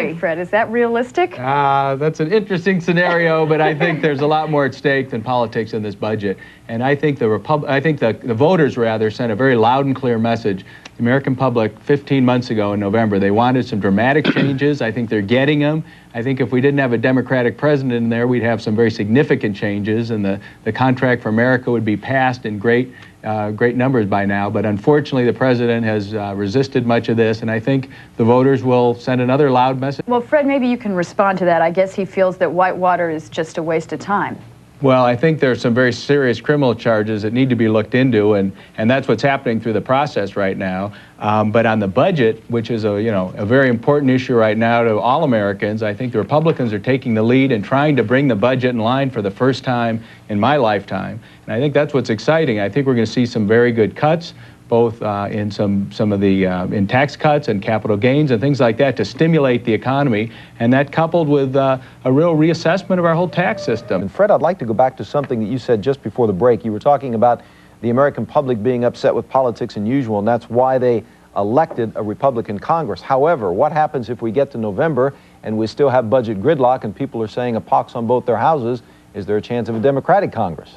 think, Fred? Is that realistic? That's an interesting scenario, but I think there's a lot more at stake than politics in this budget. And I think the voters, rather, sent a very loud and clear message. The American public, 15 months ago in November, they wanted some dramatic changes. I think they're getting them. I think if we didn't have a Democratic president in there, we'd have some very significant changes, and the Contract for America would be passed in great numbers by now. But unfortunately, the president has resisted much of this, and I think the voters will send another loud message. Well, Fred, maybe you can respond to that. I guess he feels that Whitewater is just a waste of time. Well, I think there are some very serious criminal charges that need to be looked into, and that's what's happening through the process right now. But on the budget, which is a very important issue right now to all Americans, I think the Republicans are taking the lead and trying to bring the budget in line for the first time in my lifetime. And I think that's what's exciting. I think we're going to see some very good cuts, both in some of the in tax cuts and capital gains and things like that to stimulate the economy, and that coupled with a real reassessment of our whole tax system. And Fred, I'd like to go back to something that you said just before the break. You were talking about the American public being upset with politics and usual, and that's why they elected a Republican Congress. However, what happens if we get to November and we still have budget gridlock and people are saying a pox on both their houses? Is there a chance of a Democratic Congress?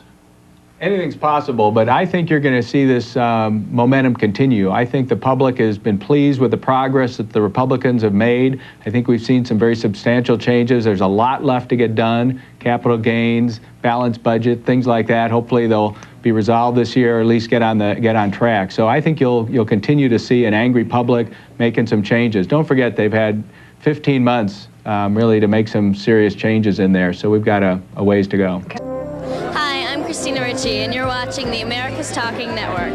Anything's possible, but I think you're going to see this momentum continue. I think the public has been pleased with the progress that the Republicans have made. I think we've seen some very substantial changes. There's a lot left to get done, capital gains, balanced budget, things like that. Hopefully they'll be resolved this year, or at least get on track. So I think you'll continue to see an angry public making some changes. Don't forget, they've had 15 months really to make some serious changes in there, so we've got a ways to go. Hi, I'm Christina Ricci, and you're watching the America's Talking Network.